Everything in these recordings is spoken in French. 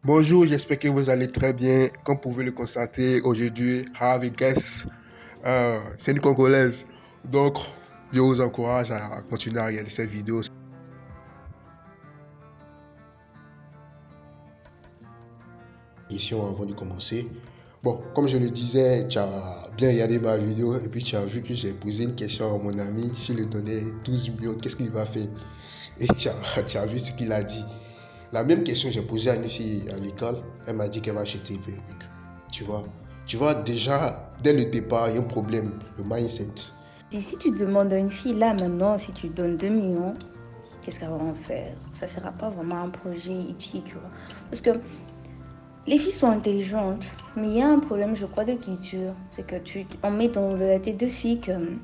Bonjour, j'espère que vous allez très bien. Comme vous pouvez le constater, aujourd'hui, Harvey Guest, c'est une Congolaise. Donc, je vous encourage à continuer à regarder cette vidéo. Question avant de commencer. Bon, comme je le disais, tu as bien regardé ma vidéo et puis tu as vu que j'ai posé une question à mon ami. S'il lui donnait 12 millions, qu'est-ce qu'il va faire? Et tu as vu ce qu'il a dit. La même question que j'ai posée à une fille à l'école, elle m'a dit qu'elle va acheter un perruque. Tu vois, tu vois, déjà, dès le départ, il y a un problème, le mindset. Et si tu demandes à une fille là maintenant, si tu donnes 2 millions, qu'est-ce qu'elle va en faire? Ça ne sera pas vraiment un projet utile, tu vois. Parce que les filles sont intelligentes, mais il y a un problème, je crois, de culture. C'est que on met dans la tête de filles qu'elles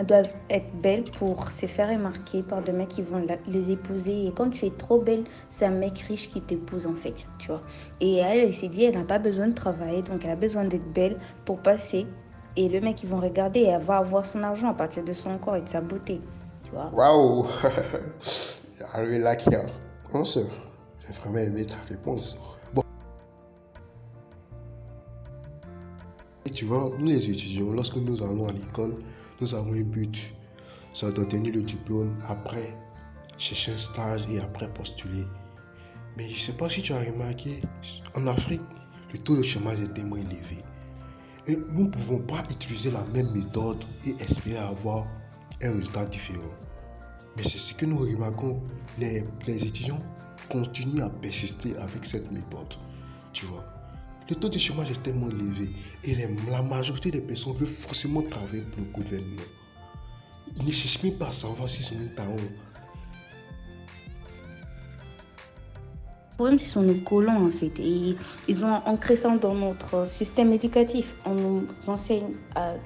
doivent être belles pour se faire remarquer par des mecs qui vont les épouser. Et quand tu es trop belle, c'est un mec riche qui t'épouse en fait, tu vois. Et elle s'est dit, elle n'a pas besoin de travailler, donc elle a besoin d'être belle pour passer. Et le mec, ils vont regarder et elle va avoir son argent à partir de son corps et de sa beauté, tu vois. Waouh! I really like your answer. J'ai vraiment aimé ta réponse. Bon, et tu vois, nous les étudiants, lorsque nous allons à l'école, nous avons un but. C'est d'obtenir le diplôme, après chercher un stage et après postuler. Mais je ne sais pas si tu as remarqué, en Afrique, le taux de chômage est tellement élevé. Et nous ne pouvons pas utiliser la même méthode et espérer avoir un résultat différent. Mais c'est ce que nous remarquons, les étudiants continuent à persister avec cette méthode. Tu vois, le taux de chômage est tellement élevé et la majorité des personnes veulent forcément travailler pour le gouvernement. Ils ne cherchent même pas à savoir s'ils ont un talent. Le problème, ce sont nos colons, en fait. Et ils ont ancré ça dans notre système éducatif. On nous enseigne à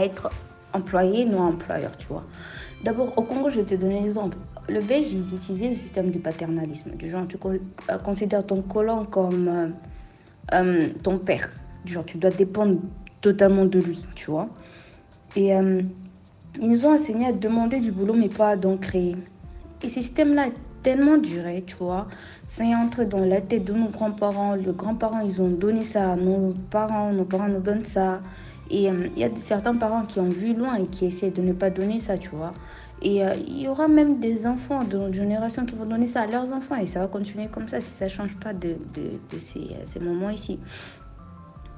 être employé, non employeur, tu vois. D'abord, au Congo, je vais te donner un exemple. Le Belge, ils utilisaient le système du paternalisme. Du genre, tu considères ton colon comme ton père. Du genre, tu dois dépendre totalement de lui, tu vois. Et ils nous ont enseigné à demander du boulot, mais pas à d'en créer. Et ce système-là est tellement duré, tu vois. Ça est entré dans la tête de nos grands-parents. Les grands-parents, ils ont donné ça à nos parents nous donnent ça. Et il y a certains parents qui ont vu loin et qui essaient de ne pas donner ça, tu vois. Et il y aura même des enfants de notre génération qui vont donner ça à leurs enfants. Et ça va continuer comme ça si ça ne change pas de ces moments ici.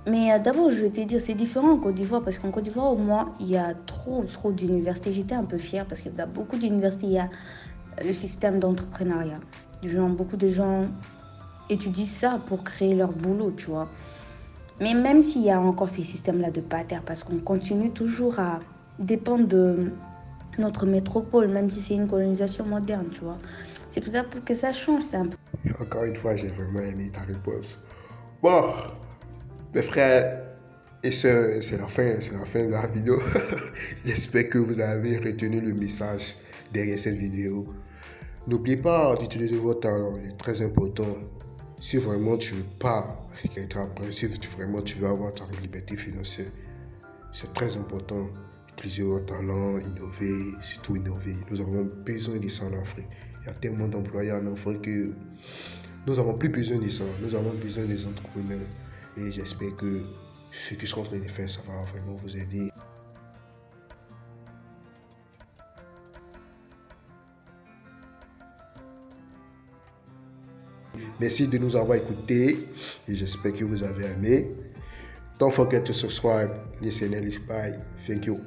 Mais d'abord, je vais te dire, c'est différent en Côte d'Ivoire parce qu'en Côte d'Ivoire, au moins, il y a trop d'universités. J'étais un peu fière parce qu'il y a beaucoup d'universités. Il y a le système d'entrepreneuriat. Genre, beaucoup de gens étudient ça pour créer leur boulot, tu vois. Mais même s'il y a encore ces systèmes-là de pater, parce qu'on continue toujours à dépendre de notre métropole, même si c'est une colonisation moderne, tu vois. C'est pour ça que ça change, c'est un peu. Encore une fois, j'ai vraiment aimé ta réponse. Bon, mes frères et sœurs, c'est la fin de la vidéo. J'espère que vous avez retenu le message derrière cette vidéo. N'oubliez pas d'utiliser votre talent, il est très important. Si vraiment tu veux pas être après, si vraiment tu veux avoir ta liberté financière, c'est très important. Utiliser votre talent, innover, surtout innover. Nous avons besoin de ça en Afrique. Il y a tellement d'employés en Afrique que nous n'avons plus besoin de ça. Nous avons besoin des entrepreneurs. Et j'espère que ce que je suis en train de faire, ça va vraiment vous aider. Merci de nous avoir écoutés et j'espère que vous avez aimé. Don't forget to subscribe, listen and bye. Thank you.